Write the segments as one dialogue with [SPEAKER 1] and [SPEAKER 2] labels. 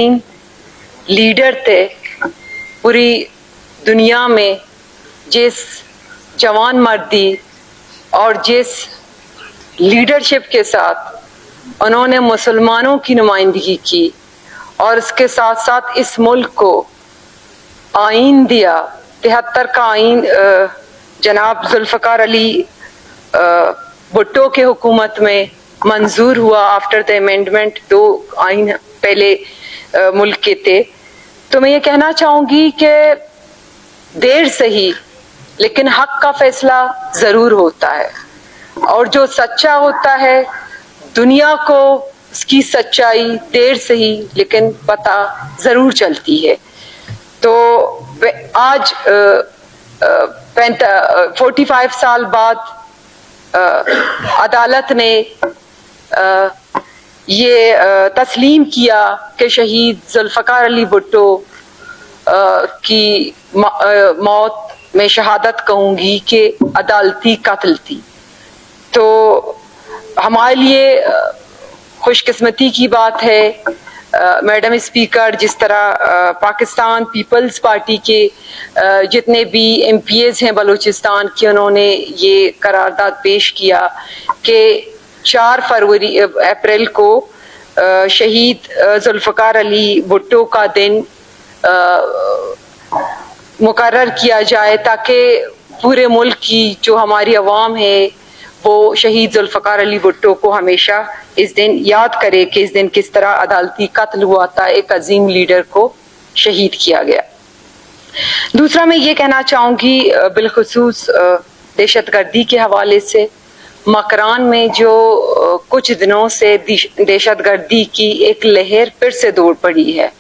[SPEAKER 1] Leader थे पूरी दुनिया में, जिस जवान मर्दी और जिस लीडरशिप के साथ उन्होंने मुसलमानों की नुमाइंदगी की और इसके साथ साथ इस मुल्क को आइन दिया, 73 का आइन जनाब जुल्फ़िकार अली भुट्टो के हुकूमत में मंजूर हुआ आफ्टर द अमेंडमेंट। 2 आइन पहले मुल्क के थे। तो मैं ये कहना चाहूंगी कि देर सही लेकिन हक का फैसला जरूर होता है, और जो सच्चा होता है दुनिया को उसकी सच्चाई देर सही लेकिन पता जरूर चलती है। तो आज 45 साल बाद अदालत ने ये तस्लीम किया कि शहीद जुल्फ़िकार अली भुट्टो की मौत में शहादत कहूंगी कि अदालती कत्ल थी। तो हमारे लिए खुशकिस्मती की बात है मैडम स्पीकर, जिस तरह पाकिस्तान पीपल्स पार्टी के जितने भी MPs हैं बलूचिस्तान के, उन्होंने ये करारदाद पेश किया कि 4 अप्रैल को शहीद जुल्फ़िकार अली भुट्टो का दिन मुकर्रर किया जाए, ताकि पूरे मुल्क की जो हमारी अवाम है वो शहीद जुल्फ़िकार अली भुट्टो को हमेशा इस दिन याद करे कि इस दिन किस तरह अदालती कत्ल हुआ था, एक अजीम लीडर को शहीद किया गया। दूसरा मैं ये कहना चाहूंगी बिलखुसूस दहशतगर्दी के हवाले से, मकरान में जो कुछ दिनों से दहशतगर्दी की एक लहर फिर से दौड़ पड़ी है।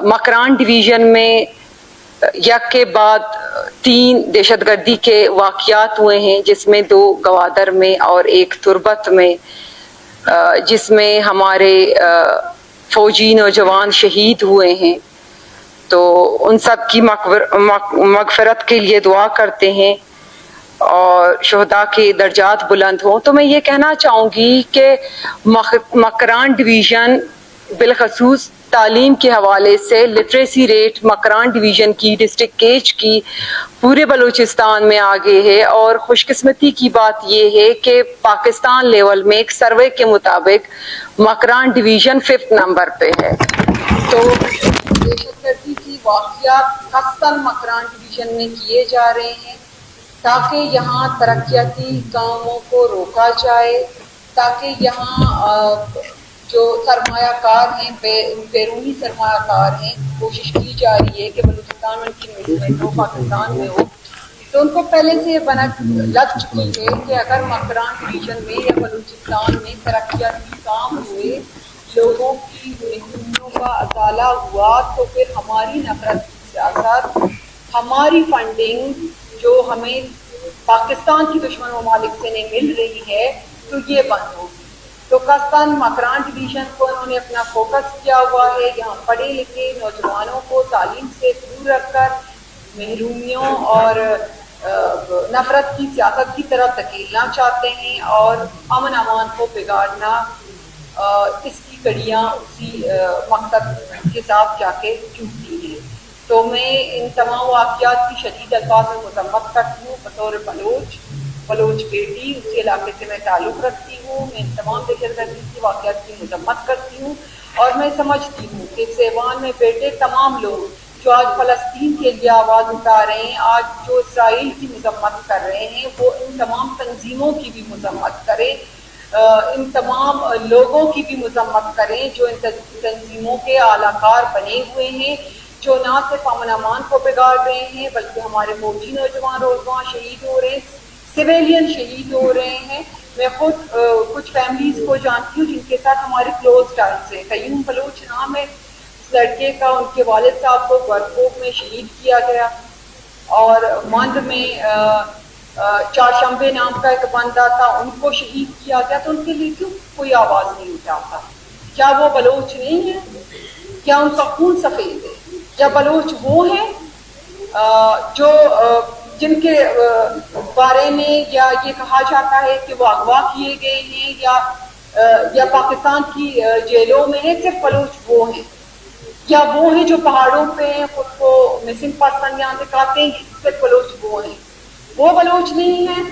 [SPEAKER 1] मकरान डिवीजन में एक के बाद 3 दहशतगर्दी के वाक़यात हुए हैं, जिसमें 2 गवादर में और 1 तुरबत में, जिसमें हमारे फौजी नौजवान शहीद हुए हैं। तो उन सब की मगफरत के लिए दुआ करते हैं और शुहदा के दर्जात बुलंद हों। तो मैं ये कहना चाहूँगी कि मकरान डिवीज़न बिलखसूस तालीम के हवाले से लिटरेसी रेट मकरान डिवीज़न की, डिस्ट्रिक्ट केज की, पूरे बलूचिस्तान में आगे है। और खुशकिस्मती की बात यह है कि पाकिस्तान लेवल में एक सर्वे के मुताबिक मकरान डिवीज़न 5th नंबर पे है। तो दहशतगर्दी की वाक़यात खासतन मकरान डिवीज़न में किए जा रहे हैं ताकि यहाँ तरक्याती कामों को रोका जाए, ताकि यहाँ जो सरमायाकार हैं, बैरूनी सरमायाकार हैं, कोशिश की जा रही है कि बलूचिस्तान में उनकी इन्वेस्टमेंट हो, पाकिस्तान में हो। तो उनको पहले से लग चुकी है कि अगर मकरान डिवीज़न में या बलूचिस्तान में तरक्याती काम हुए, लोगों की महसूलों का अताला हुआ, तो फिर हमारी नफरत की सियासत, हमारी फंडिंग जो हमें पाकिस्तान की दुश्मन ममालिक से नहीं मिल रही है, तो ये बंद होगी। तो खासतन मकरान डिवीज़न को उन्होंने अपना फोकस किया हुआ है। यहाँ पढ़े लिखे नौजवानों को तालीम से दूर रखकर महरूमियों और नफरत की सियासत की तरफ धकेलना चाहते हैं और अमन अमान को बिगाड़ना, इसकी कड़ियाँ उसी मकसद के साथ जाके चूकती हैं। तो मैं इन तमाम वाक़यात की शदीद अल्फाज में मज़म्मत करती हूँ। बतौर बलोच बेटी उसी इलाके से मैं ताल्लुक़ रखती हूँ। मैं इन तमाम दहशतगर्दी की वाक़यात की मज़म्मत करती हूँ और मैं समझती हूँ कि सेवान में बैठे तमाम लोग जो आज फ़लस्तीन के लिए आवाज़ उठा रहे हैं, आज जो इसराइल की मज़म्मत कर रहे हैं, वो इन तमाम तंजीमों की भी मज़म्मत करें, इन तमाम लोगों की भी मज़म्मत करें जो इन तंजीमों के आलाकार बने हुए हैं, जो ना सिर्फ अमन अमान को बिगाड़ रहे हैं बल्कि हमारे फौजी नौजवान रोज़ाना शहीद हो रहे हैं, सिविलियन शहीद हो रहे हैं। मैं खुद कुछ फैमिलीज को जानती हूँ जिनके साथ हमारे क्लोज टाइम्स है। कयूम बलोच नाम है इस लड़के का, उनके वालिद साहब को बरकोक में शहीद किया गया और मंद में चारशंबे नाम का एक बंदा था, उनको शहीद किया गया। तो उनके लिए क्यों कोई आवाज़ नहीं उठाता? क्या वो बलोच नहीं है? क्या उनका खून सफ़ेद है? क्या बलोच वो हैं जो जिनके बारे में या ये कहा जाता है कि वो अगवा किए गए हैं या पाकिस्तान की जेलों में है? सिर्फ बलोच वो हैं
[SPEAKER 2] یا وہ ہیں جو پہاڑوں پہ خود کو مسنگ پرسن یہاں دکھاتے ہیں، صرف بلوچ وہ ہیں. وہ بلوچ نہیں ہیں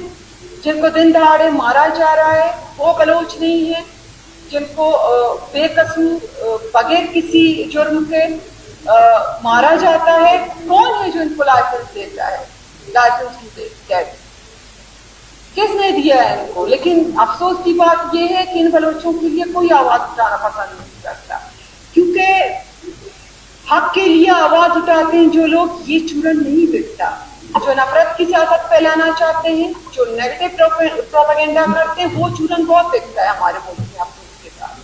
[SPEAKER 2] جن کو دن دہاڑے مارا جا رہا ہے، وہ بلوچ نہیں ہیں جن کو بے قصور بغیر کسی جرم کے مارا جاتا ہے. کون ہے جو ان کو لائسنس دیتا ہے؟ لائسنس کس نے دیا ہے ان کو؟ لیکن افسوس کی بات یہ ہے کہ ان بلوچوں کے لیے کوئی آواز اٹھانا پسند نہیں کرتا، کیونکہ حق کے لیے آواز اٹھاتے ہیں جو لوگ یہ چورن نہیں بکتا، جو نفرت کی سیاست پھیلانا چاہتے ہیں، جو نیگیٹو پروپیگنڈا کرتے ہیں. وہ چورن بہت بکتا ہے ہمارے ملک میں افسوس کے ساتھ،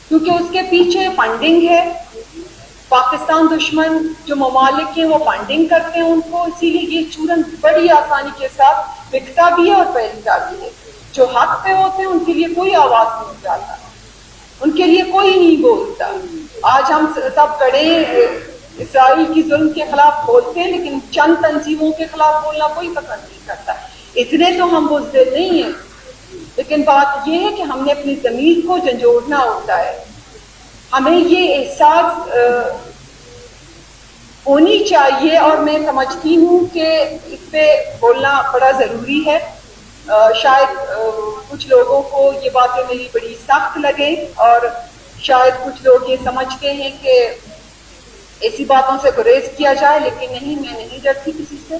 [SPEAKER 2] کیونکہ اس کے پیچھے فنڈنگ ہے. پاکستان دشمن جو ممالک ہیں وہ فنڈنگ کرتے ہیں ان کو، اسی لیے یہ چورن بڑی آسانی کے ساتھ بکتا بھی ہے اور پھیلتا بھی ہے. جو حق پہ ہوتے ہیں ان کے لیے کوئی آواز نہیں اٹھاتا، ان کے لیے کوئی نہیں بولتا. آج ہم سب کڑے اسرائیل کی ظلم کے خلاف بولتے ہیں، لیکن چند تنظیموں کے خلاف بولنا کوئی پسند نہیں کرتا. اتنے تو ہم بزدل نہیں ہیں، لیکن بات یہ ہے کہ ہم نے اپنی ضمیر کو جھنجھوڑنا ہوتا ہے. ہمیں یہ احساس ہونی چاہیے، اور میں سمجھتی ہوں کہ اس پہ بولنا بڑا ضروری ہے. شاید کچھ لوگوں کو یہ باتیں میری بڑی سخت لگیں، اور شاید کچھ لوگ یہ سمجھتے ہیں کہ ایسی باتوں سے گریز کیا جائے، لیکن نہیں، میں نہیں ڈرتی کسی سے.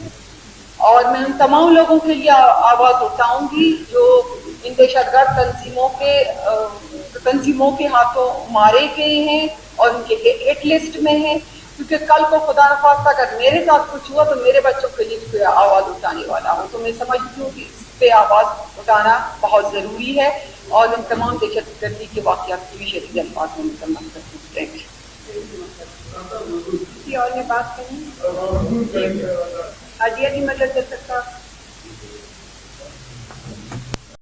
[SPEAKER 2] اور میں ان تمام لوگوں کے لیے آواز اٹھاؤں گی جو ان دہشت گرد تنظیموں کے ہاتھوں مارے گئے ہیں اور ان کے ہٹ لسٹ میں ہیں. کیونکہ کل کو خدا نخواستہ اگر میرے ساتھ کچھ ہوا تو میرے بچوں کے لیے کوئی آواز اٹھانے والا ہو. تو میں سمجھتی ہوں کہ اس پہ آواز اٹھانا بہت ضروری ہے، اور ان تمام دہشت گردی کے واقعات کی شدید الفاظ میں مکمل کرتے ہیں. کسی اور نے بات کرنی؟ عادیہ کی مدد کر سکتا